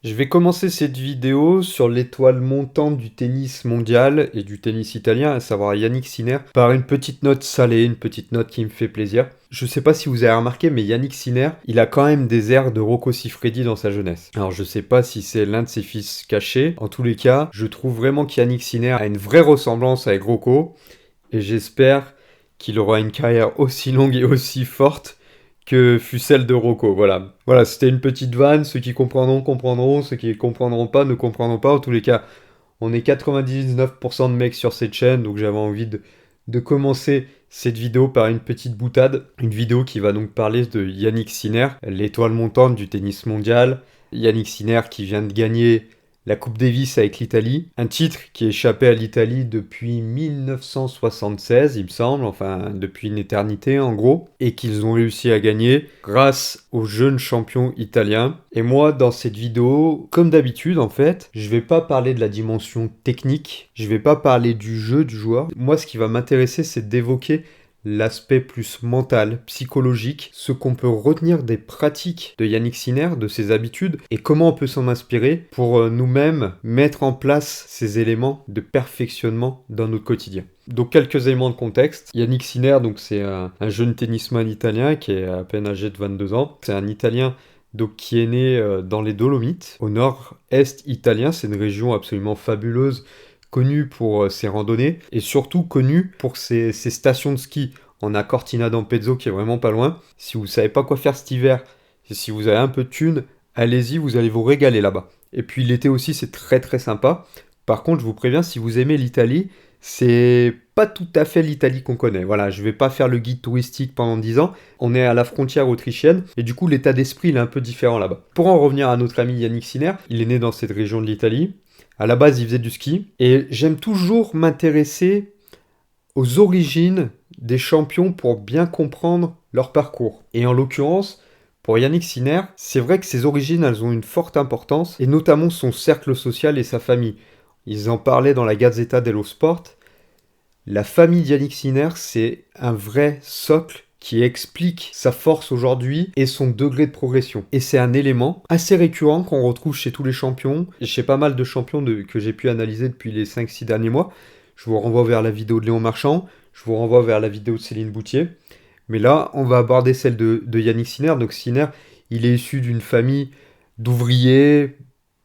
Je vais commencer cette vidéo sur l'étoile montante du tennis mondial et du tennis italien, à savoir Yannick Sinner, par une petite note salée, une petite note qui me fait plaisir. Je sais pas si vous avez remarqué, mais Yannick Sinner, il a quand même des airs de Rocco Siffredi dans sa jeunesse. Alors je sais pas si c'est l'un de ses fils cachés. En tous les cas, je trouve vraiment qu'Yannick Sinner a une vraie ressemblance avec Rocco, et j'espère qu'il aura une carrière aussi longue et aussi forte que fut celle de Rocco. Voilà. Voilà, c'était une petite vanne. Ceux qui comprendront, comprendront. Ceux qui ne comprendront pas, ne comprendront pas. En tous les cas, on est 99% de mecs sur cette chaîne, donc j'avais envie de commencer cette vidéo par une petite boutade. Une vidéo qui va donc parler de Yannick Sinner, l'étoile montante du tennis mondial. Yannick Sinner qui vient de gagner la Coupe Davis avec l'Italie, un titre qui échappait à l'Italie depuis 1976, il me semble, enfin depuis une éternité en gros, et qu'ils ont réussi à gagner grâce aux jeunes champions italiens. Et moi, dans cette vidéo, comme d'habitude en fait, je vais pas parler de la dimension technique, je vais pas parler du jeu du joueur. Moi, ce qui va m'intéresser, c'est d'évoquer l'aspect plus mental, psychologique, ce qu'on peut retenir des pratiques de Yannick Sinner, de ses habitudes, et comment on peut s'en inspirer pour nous-mêmes mettre en place ces éléments de perfectionnement dans notre quotidien. Donc quelques éléments de contexte. Yannick Sinner, donc c'est un jeune tennisman italien qui est à peine âgé de 22 ans. C'est un Italien donc, qui est né dans les Dolomites, au nord-est italien. C'est une région absolument fabuleuse, connu pour ses randonnées et surtout connu pour ses stations de ski. On a Cortina d'Ampezzo qui est vraiment pas loin. Si vous savez pas quoi faire cet hiver, et si vous avez un peu de thune, allez-y, vous allez vous régaler là-bas. Et puis l'été aussi, c'est très très sympa. Par contre, je vous préviens, si vous aimez l'Italie, c'est pas tout à fait l'Italie qu'on connaît. Voilà, je vais pas faire le guide touristique pendant 10 ans. On est à la frontière autrichienne et du coup, l'état d'esprit il est un peu différent là-bas. Pour en revenir à notre ami Yannick Sinner, il est né dans cette région de l'Italie. À la base, il faisait du ski. Et j'aime toujours m'intéresser aux origines des champions pour bien comprendre leur parcours. Et en l'occurrence, pour Yannick Sinner, c'est vrai que ses origines, elles ont une forte importance, et notamment son cercle social et sa famille. Ils en parlaient dans la Gazzetta dello Sport. La famille d'Yannick Sinner, c'est un vrai socle qui explique sa force aujourd'hui et son degré de progression. Et c'est un élément assez récurrent qu'on retrouve chez tous les champions, et chez pas mal de champions que j'ai pu analyser depuis les 5-6 derniers mois. Je vous renvoie vers la vidéo de Léon Marchand, je vous renvoie vers la vidéo de Céline Boutier. Mais là, on va aborder celle de Yannick Sinner. Donc Sinner, il est issu d'une famille d'ouvriers,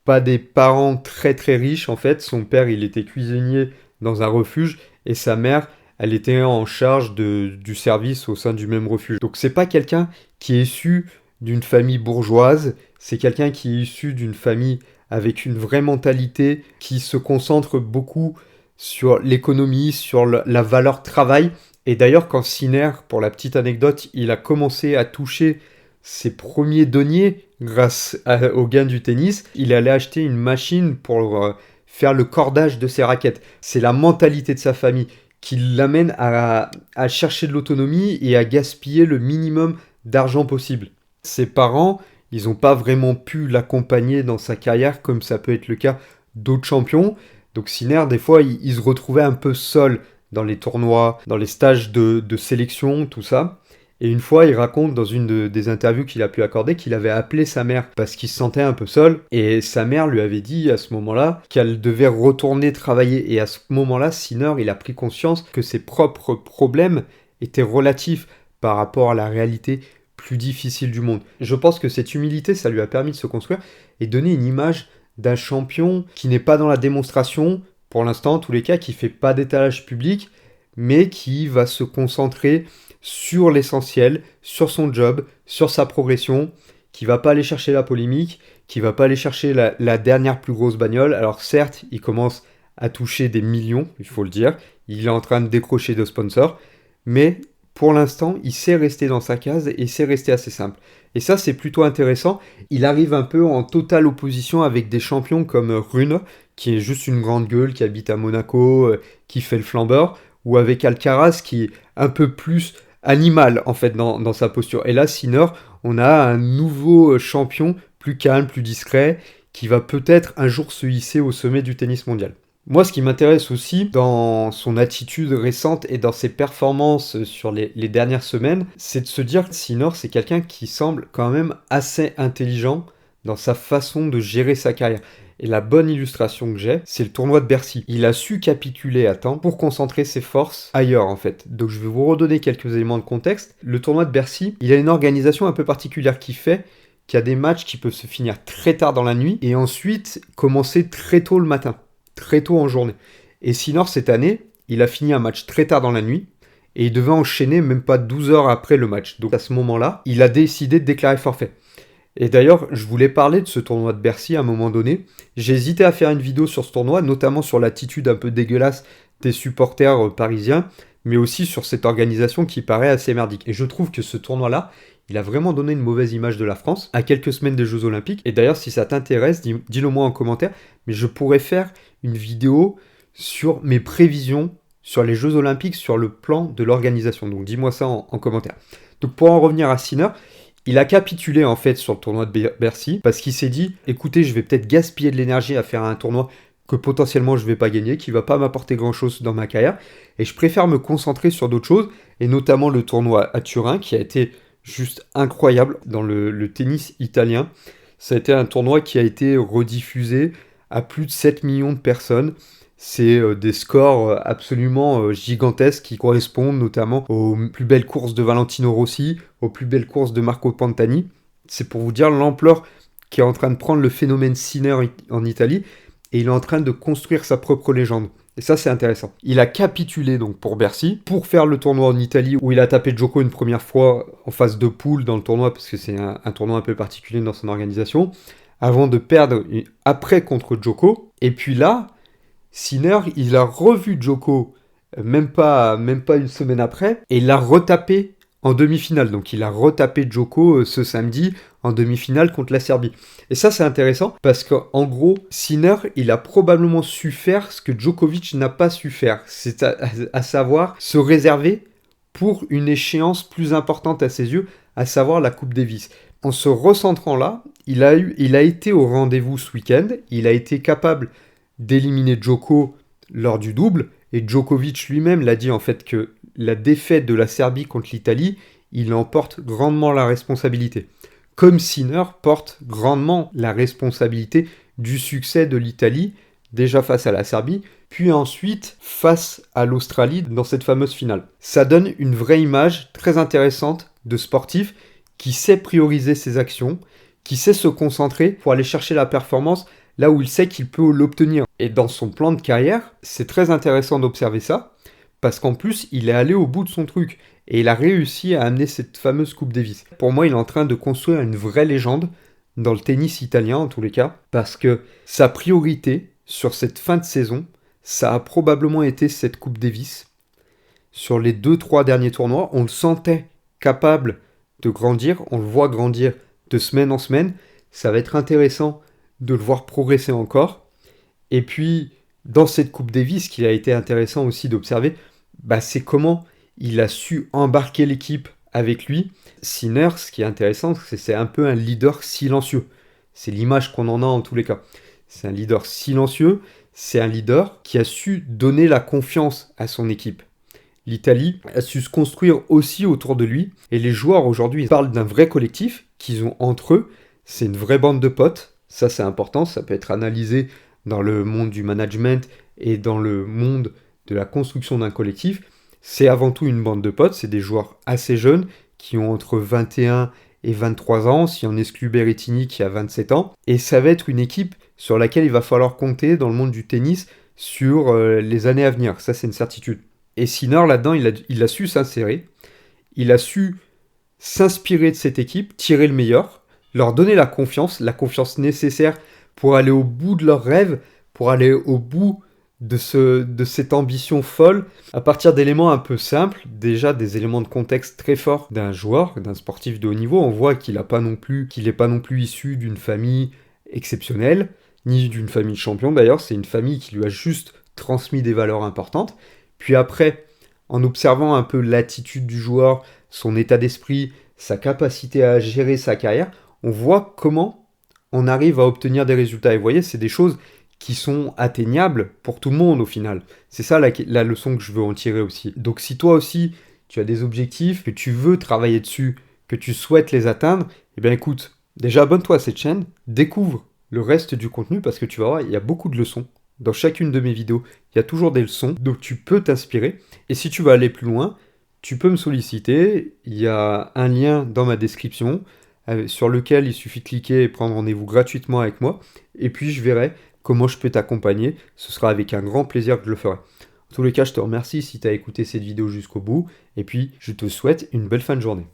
pas des parents très très riches en fait. Son père, il était cuisinier dans un refuge et sa mère, elle était en charge du service au sein du même refuge. Donc c'est pas quelqu'un qui est issu d'une famille bourgeoise, c'est quelqu'un qui est issu d'une famille avec une vraie mentalité qui se concentre beaucoup sur l'économie, sur la valeur travail. Et d'ailleurs, quand Sinner, pour la petite anecdote, il a commencé à toucher ses premiers deniers grâce au gain du tennis, il allait acheter une machine pour faire le cordage de ses raquettes. C'est la mentalité de sa famille qui l'amène à chercher de l'autonomie et à gaspiller le minimum d'argent possible. Ses parents, ils n'ont pas vraiment pu l'accompagner dans sa carrière comme ça peut être le cas d'autres champions. Donc Sinner, des fois, il se retrouvait un peu seul dans les tournois, dans les stages de sélection, tout ça. Et une fois, il raconte dans une des interviews qu'il a pu accorder qu'il avait appelé sa mère parce qu'il se sentait un peu seul. Et sa mère lui avait dit à ce moment-là qu'elle devait retourner travailler. Et à ce moment-là, Sinner, il a pris conscience que ses propres problèmes étaient relatifs par rapport à la réalité plus difficile du monde. Je pense que cette humilité, ça lui a permis de se construire et donner une image d'un champion qui n'est pas dans la démonstration, pour l'instant en tous les cas, qui fait pas d'étalage public, mais qui va se concentrer sur l'essentiel, sur son job, sur sa progression, qui va pas aller chercher la polémique, qui va pas aller chercher la dernière plus grosse bagnole. Alors certes, il commence à toucher des millions, il faut le dire, il est en train de décrocher de sponsors, mais pour l'instant, il sait rester dans sa case et il sait rester assez simple. Et ça, c'est plutôt intéressant. Il arrive un peu en totale opposition avec des champions comme Rune, qui est juste une grande gueule, qui habite à Monaco, qui fait le flambeur, ou avec Alcaraz, qui est un peu plus animal, en fait, dans sa posture. Et là, Sinner, on a un nouveau champion, plus calme, plus discret, qui va peut-être un jour se hisser au sommet du tennis mondial. Moi, ce qui m'intéresse aussi dans son attitude récente et dans ses performances sur les dernières semaines, c'est de se dire que Sinner, c'est quelqu'un qui semble quand même assez intelligent dans sa façon de gérer sa carrière. Et la bonne illustration que j'ai, c'est le tournoi de Bercy. Il a su capituler à temps pour concentrer ses forces ailleurs, en fait. Donc je vais vous redonner quelques éléments de contexte. Le tournoi de Bercy, il a une organisation un peu particulière qui fait qu'il y a des matchs qui peuvent se finir très tard dans la nuit et ensuite commencer très tôt le matin, très tôt en journée. Et Sinor, cette année, il a fini un match très tard dans la nuit et il devait enchaîner même pas 12 heures après le match. Donc à ce moment-là, il a décidé de déclarer forfait. Et d'ailleurs, je voulais parler de ce tournoi de Bercy à un moment donné. J'ai hésité à faire une vidéo sur ce tournoi, notamment sur l'attitude un peu dégueulasse des supporters parisiens, mais aussi sur cette organisation qui paraît assez merdique. Et je trouve que ce tournoi-là, il a vraiment donné une mauvaise image de la France à quelques semaines des Jeux Olympiques. Et d'ailleurs, si ça t'intéresse, dis-le moi en commentaire, mais je pourrais faire une vidéo sur mes prévisions sur les Jeux Olympiques, sur le plan de l'organisation. Donc dis-moi ça en commentaire. Donc pour en revenir à Sinner, il a capitulé en fait sur le tournoi de Bercy parce qu'il s'est dit écoutez, je vais peut-être gaspiller de l'énergie à faire un tournoi que potentiellement je vais pas gagner, qui va pas m'apporter grand chose dans ma carrière, et je préfère me concentrer sur d'autres choses, et notamment le tournoi à Turin qui a été juste incroyable dans le tennis italien. Ça a été un tournoi qui a été rediffusé à plus de 7 millions de personnes. C'est des scores absolument gigantesques qui correspondent notamment aux plus belles courses de Valentino Rossi, aux plus belles courses de Marco Pantani. C'est pour vous dire l'ampleur qui est en train de prendre le phénomène Sinner en Italie, et il est en train de construire sa propre légende. Et ça, c'est intéressant. Il a capitulé donc pour Bercy, pour faire le tournoi en Italie, où il a tapé Djoko une première fois en phase de poule dans le tournoi, parce que c'est un tournoi un peu particulier dans son organisation, avant de perdre après contre Djoko. Et puis là, Sinner, il a revu Djoko même pas une semaine après, et il l'a retapé en demi-finale. Donc il a retapé Djoko ce samedi en demi-finale contre la Serbie. Et ça, c'est intéressant parce qu'en gros, Sinner, il a probablement su faire ce que Djokovic n'a pas su faire. C'est à savoir se réserver pour une échéance plus importante à ses yeux, à savoir la Coupe Davis. En se recentrant là, il a été au rendez-vous ce week-end, il a été capable d'éliminer Djoko lors du double, et Djokovic lui-même l'a dit en fait que la défaite de la Serbie contre l'Italie, il en porte grandement la responsabilité. Comme Sinner porte grandement la responsabilité du succès de l'Italie, déjà face à la Serbie, puis ensuite face à l'Australie dans cette fameuse finale. Ça donne une vraie image très intéressante de sportif qui sait prioriser ses actions, qui sait se concentrer pour aller chercher la performance là où il sait qu'il peut l'obtenir. Et dans son plan de carrière, c'est très intéressant d'observer ça, parce qu'en plus, il est allé au bout de son truc, et il a réussi à amener cette fameuse Coupe Davis. Pour moi, il est en train de construire une vraie légende, dans le tennis italien en tous les cas, parce que sa priorité sur cette fin de saison, ça a probablement été cette Coupe Davis. Sur les 2-3 derniers tournois, on le sentait capable de grandir, on le voit grandir de semaine en semaine, ça va être intéressant de le voir progresser encore. Et puis, dans cette Coupe Davis, ce qui a été intéressant aussi d'observer, c'est comment il a su embarquer l'équipe avec lui. Sinner, ce qui est intéressant, c'est un peu un leader silencieux. C'est l'image qu'on en a en tous les cas. C'est un leader silencieux, c'est un leader qui a su donner la confiance à son équipe. L'Italie a su se construire aussi autour de lui, et les joueurs aujourd'hui parlent d'un vrai collectif qu'ils ont entre eux. C'est une vraie bande de potes. Ça, c'est important, ça peut être analysé dans le monde du management et dans le monde de la construction d'un collectif. C'est avant tout une bande de potes, c'est des joueurs assez jeunes qui ont entre 21 et 23 ans, si on exclut Berrettini qui a 27 ans. Et ça va être une équipe sur laquelle il va falloir compter dans le monde du tennis sur les années à venir. Ça, c'est une certitude. Et Sinner, là-dedans, il a su s'insérer, il a su s'inspirer de cette équipe, tirer le meilleur, leur donner la confiance nécessaire pour aller au bout de leurs rêves, pour aller au bout de cette ambition folle, à partir d'éléments un peu simples, déjà des éléments de contexte très forts d'un joueur, d'un sportif de haut niveau. On voit qu'il n'est pas non plus issu d'une famille exceptionnelle, ni d'une famille de champion d'ailleurs, c'est une famille qui lui a juste transmis des valeurs importantes. Puis après, en observant un peu l'attitude du joueur, son état d'esprit, sa capacité à gérer sa carrière, on voit comment on arrive à obtenir des résultats. Et vous voyez, c'est des choses qui sont atteignables pour tout le monde au final. C'est ça la leçon que je veux en tirer aussi. Donc si toi aussi, tu as des objectifs, que tu veux travailler dessus, que tu souhaites les atteindre, eh bien écoute, Déjà, abonne-toi à cette chaîne, découvre le reste du contenu parce que tu vas voir, il y a beaucoup de leçons. Dans chacune de mes vidéos, il y a toujours des leçons, donc tu peux t'inspirer. Et si tu veux aller plus loin, tu peux me solliciter. Il y a un lien dans ma description sur lequel il suffit de cliquer et prendre rendez-vous gratuitement avec moi. Et puis je verrai comment je peux t'accompagner. Ce sera avec un grand plaisir que je le ferai. En tous les cas, je te remercie si tu as écouté cette vidéo jusqu'au bout. Et puis, je te souhaite une belle fin de journée.